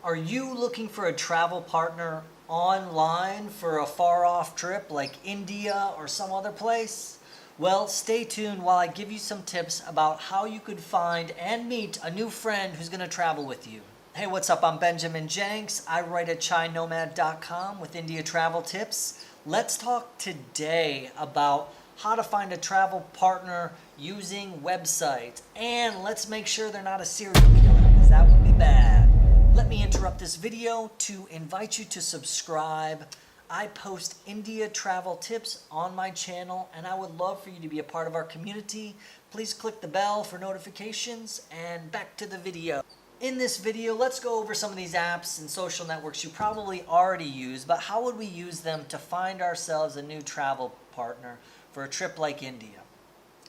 Are you looking for a travel partner online for a far off trip like India or some other place? Well, stay tuned while I give you some tips about how you could find and meet a new friend who's going to travel with you. Hey, what's up? I'm Ben Jenks. I write at Nomad.com with India travel tips. Let's talk today about how to find a travel partner using websites. And let's make sure they're not a serial killer, because that would be bad. Let me interrupt this video to invite you to subscribe. I post India travel tips on my channel, and I would love for you to be a part of our community. Please click the bell for notifications, and back to the video. In this video, let's go over some of these apps and social networks you probably already use, but how would we use them to find ourselves a new travel partner for a trip like India?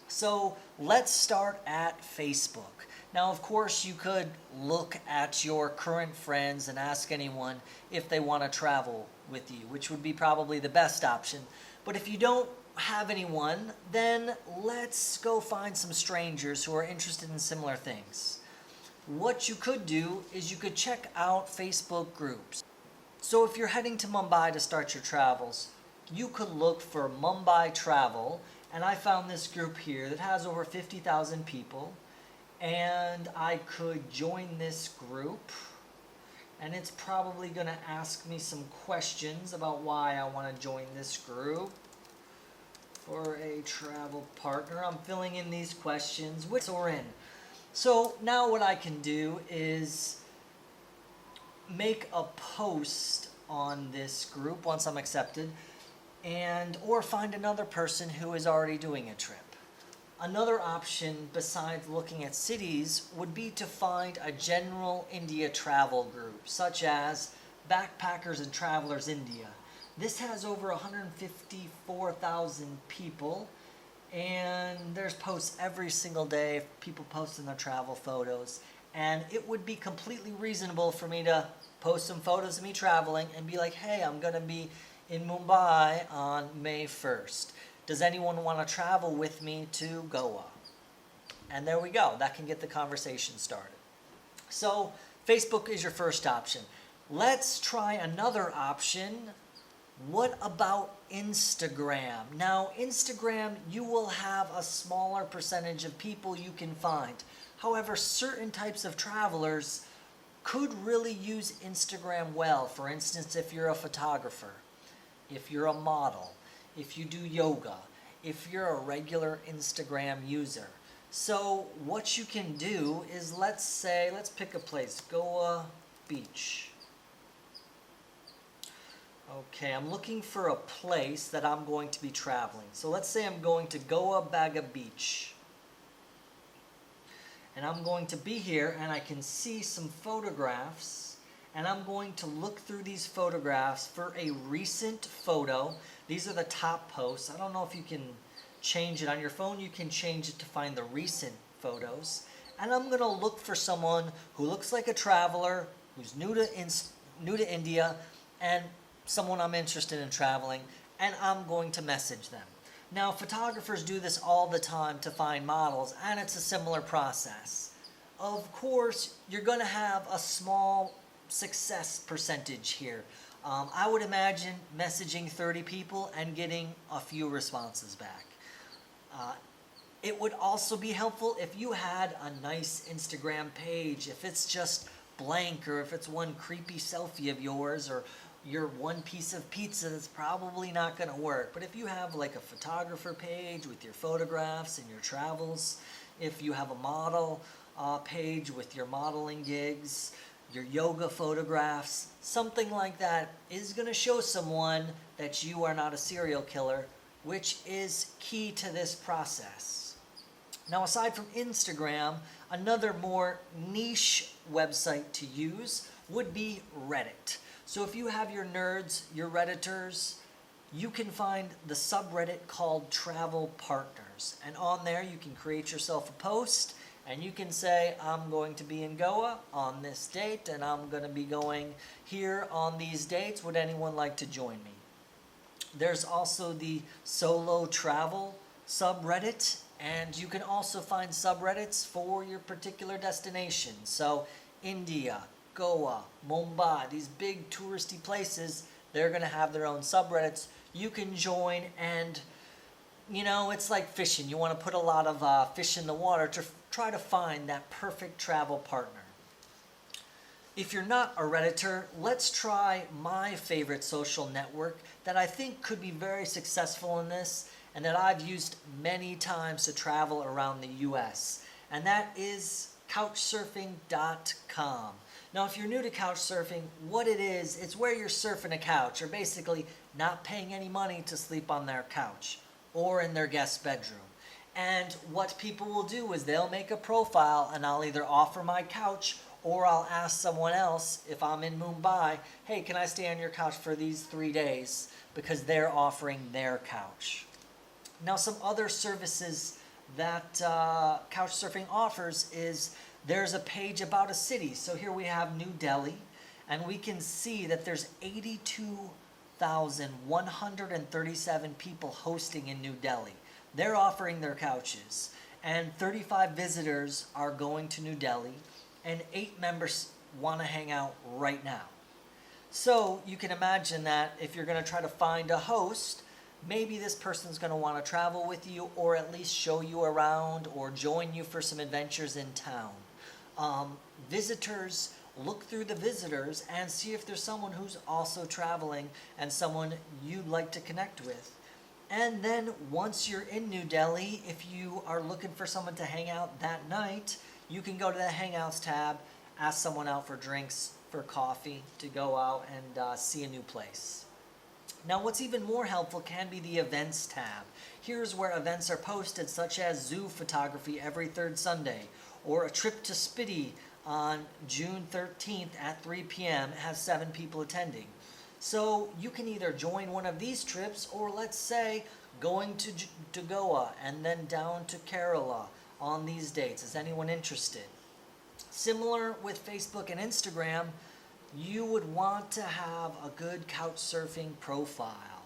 So let's start at Facebook. Now, of course, you could look at your current friends and ask anyone if they want to travel with you, which would be probably the best option. But if you don't have anyone, then let's go find some strangers who are interested in similar things. What you could do is you could check out Facebook groups. So if you're heading to Mumbai to start your travels, you could look for Mumbai Travel, and I found this group here that has over 50,000 people. And I could join this group, and it's probably going to ask me some questions about why I want to join this group for a travel partner. I'm filling in these questions, which we're in. So now what I can do is make a post on this group once I'm accepted, or find another person who is already doing a trip. Another option besides looking at cities would be to find a general India travel group, such as Backpackers and Travelers India. This has over 154,000 people, and there's posts every single day, people posting their travel photos. And it would be completely reasonable for me to post some photos of me traveling and be like, hey, I'm going to be in Mumbai on May 1st. Does anyone want to travel with me to Goa? And there we go. That can get the conversation started. So Facebook is your first option. Let's try another option. What about Instagram? Now, Instagram, you will have a smaller percentage of people you can find. However, certain types of travelers could really use Instagram well. For instance, if you're a photographer, if you're a model, if you do yoga, if you're a regular Instagram user. So what you can do is, let's pick a place, Goa Beach. Okay, I'm looking for a place that I'm going to be traveling. So let's say I'm going to Goa Baga Beach. And I'm going to be here, and I can see some photographs, and I'm going to look through these photographs for a recent photo. These are the top posts. I don't know if you can change it on your phone. You can change it to find the recent photos. And I'm going to look for someone who looks like a traveler, who's new to India, and someone I'm interested in traveling, and I'm going to message them. Now, photographers do this all the time to find models, and it's a similar process. Of course, you're going to have a small success percentage here. I would imagine messaging 30 people and getting a few responses back. It would also be helpful if you had a nice Instagram page. If it's just blank, or if it's one creepy selfie of yours, or your one piece of pizza, that's probably not going to work. But if you have like a photographer page with your photographs and your travels, if you have a model page with your modeling gigs, your yoga photographs, something like that is going to show someone that you are not a serial killer, which is key to this process. Now, aside from Instagram, another more niche website to use would be Reddit. So if you have your nerds, your Redditors, you can find the subreddit called Travel Partners. And on there, you can create yourself a post, and you can say, I'm going to be in Goa on this date, and I'm going to be going here on these dates. Would anyone like to join me? There's also the solo travel subreddit, and you can also find subreddits for your particular destination. So India, Goa, Mumbai, these big touristy places, they're going to have their own subreddits. You can join, and it's like fishing. You want to put a lot of fish in the water to try to find that perfect travel partner. If you're not a Redditor, let's try my favorite social network that I think could be very successful in this and that I've used many times to travel around the US, and that is couchsurfing.com. Now, if you're new to couchsurfing, what it is, it's where you're surfing a couch, or basically not paying any money to sleep on their couch or in their guest bedroom. And what people will do is they'll make a profile, and I'll either offer my couch or I'll ask someone else, if I'm in Mumbai, hey, can I stay on your couch for these 3 days? Because they're offering their couch. Now, some other services that Couchsurfing offers is there's a page about a city. So here we have New Delhi, and we can see that there's 82,137 people hosting in New Delhi. They're offering their couches, and 35 visitors are going to New Delhi, and 8 members want to hang out right now. So you can imagine that if you're going to try to find a host, maybe this person's going to want to travel with you, or at least show you around, or join you for some adventures in town. Visitors, look through the visitors and see if there's someone who's also traveling and someone you'd like to connect with. And then once you're in New Delhi, if you are looking for someone to hang out that night, you can go to the Hangouts tab, ask someone out for drinks, for coffee, to go out and see a new place. Now, what's even more helpful can be the Events tab. Here's where events are posted, such as zoo photography every third Sunday, or a trip to Spiti on June 13th at 3 p.m. has 7 people attending. So you can either join one of these trips, or let's say going to Goa and then down to Kerala on these dates. Is anyone interested? Similar with Facebook and Instagram, you would want to have a good couchsurfing profile.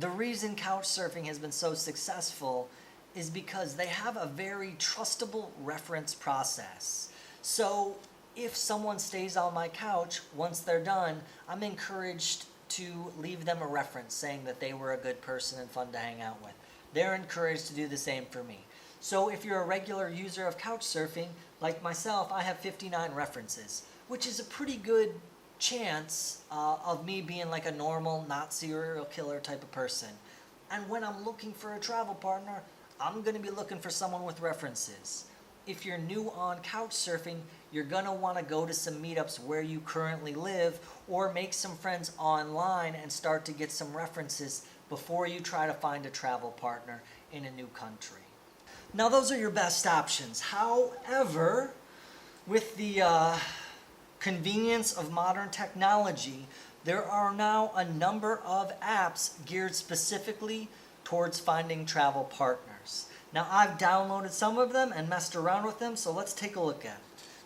The reason couchsurfing has been so successful is because they have a very trustable reference process. So if someone stays on my couch, once they're done, I'm encouraged to leave them a reference saying that they were a good person and fun to hang out with. They're encouraged to do the same for me. So if you're a regular user of couchsurfing, like myself, I have 59 references, which is a pretty good chance of me being like a normal, not serial killer type of person. And when I'm looking for a travel partner, I'm going to be looking for someone with references. If you're new on couchsurfing, you're going to want to go to some meetups where you currently live, or make some friends online and start to get some references before you try to find a travel partner in a new country. Now, those are your best options. However, with the convenience of modern technology, there are now a number of apps geared specifically towards finding travel partners. Now, I've downloaded some of them and messed around with them, so let's take a look at it.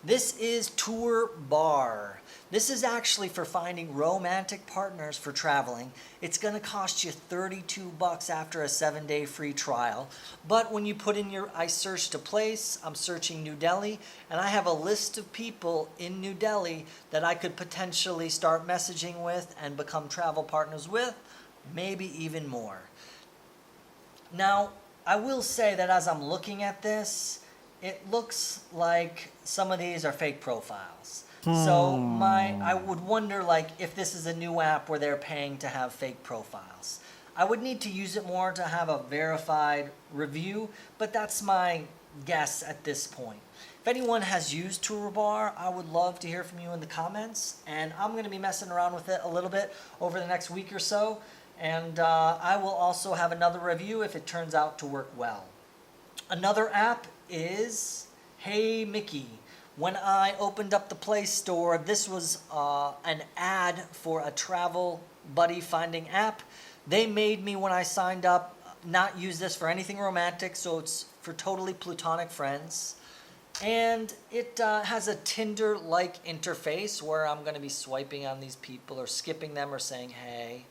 This is Tour Bar. This is actually for finding romantic partners for traveling. It's going to cost you $32 after a 7-day free trial. But when you put in I searched a place, I'm searching New Delhi, and I have a list of people in New Delhi that I could potentially start messaging with and become travel partners with, maybe even more. Now, I will say that as I'm looking at this, it looks like some of these are fake profiles. So I would wonder if this is a new app where they're paying to have fake profiles. I would need to use it more to have a verified review, but that's my guess at this point. If anyone has used Tourbar, I would love to hear from you in the comments, and I'm going to be messing around with it a little bit over the next week or so, and I will also have another review if it turns out to work well. Another app is Hey Mickey. When I opened up the Play Store, this was an ad for a travel buddy finding app. They made me, when I signed up, not use this for anything romantic, so it's for totally platonic friends. And it has a Tinder-like interface where I'm going to be swiping on these people or skipping them or saying hey.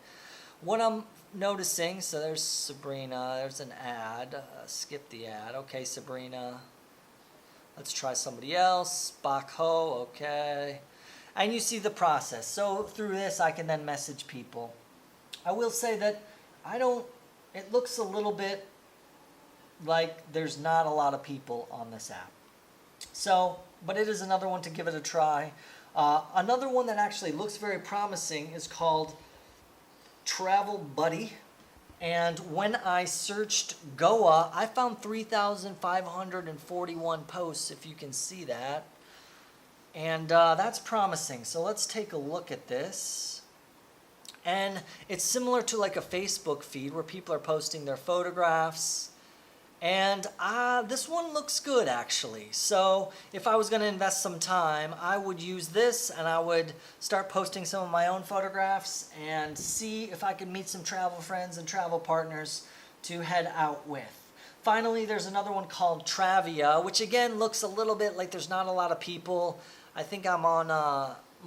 What I'm noticing, so there's Sabrina, there's an ad, skip the ad, okay Sabrina. Let's try somebody else. Bach Ho, okay. and you see the process. So through this, I can then message people. I will say that it looks a little bit like there's not a lot of people on this app. So, but it is another one to give it a try. Another one that actually looks very promising is called Travel Buddy. And when I searched Goa, I found 3,541 posts, if you can see that. And that's promising. So let's take a look at this. And it's similar to like a Facebook feed where people are posting their photographs. And this one looks good, actually. So if I was going to invest some time, I would use this and I would start posting some of my own photographs and see if I could meet some travel friends and travel partners to head out with. Finally, there's another one called Travia, which again looks a little bit like there's not a lot of people. I think I'm on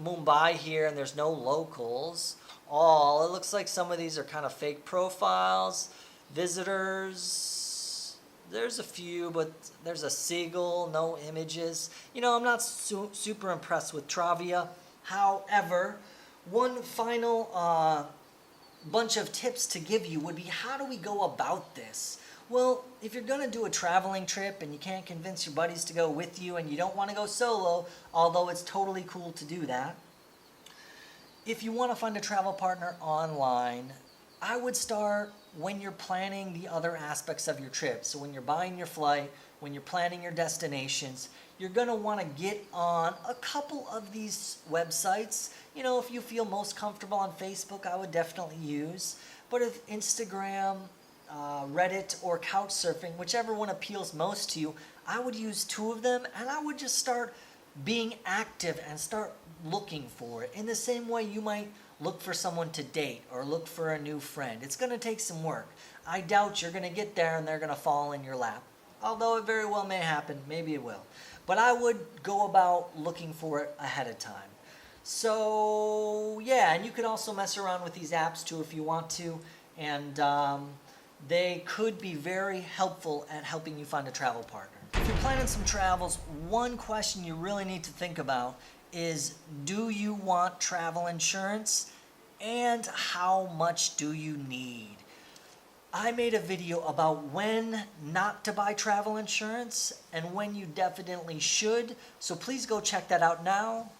Mumbai here and there's no locals. It looks like some of these are kind of fake profiles. Visitors. There's a few, but there's a seagull, no images. I'm not super impressed with Travia. However, one final bunch of tips to give you would be, how do we go about this? Well, if you're going to do a traveling trip and you can't convince your buddies to go with you and you don't want to go solo, although it's totally cool to do that, if you want to find a travel partner online, I would start when you're planning the other aspects of your trip. So when you're buying your flight, when you're planning your destinations, you're going to want to get on a couple of these websites. If you feel most comfortable on Facebook, I would definitely use. But if Instagram, Reddit, or Couchsurfing, whichever one appeals most to you, I would use two of them, and I would just start being active and start looking for it. In the same way you might look for someone to date or look for a new friend. It's going to take some work. I doubt you're going to get there and they're going to fall in your lap. Although it very well may happen. Maybe it will. But I would go about looking for it ahead of time. So, yeah, and you could also mess around with these apps too if you want to. And they could be very helpful at helping you find a travel partner. If you're planning some travels, one question you really need to think about is, do you want travel insurance, and how much do you need? I made a video about when not to buy travel insurance and when you definitely should, so please go check that out now.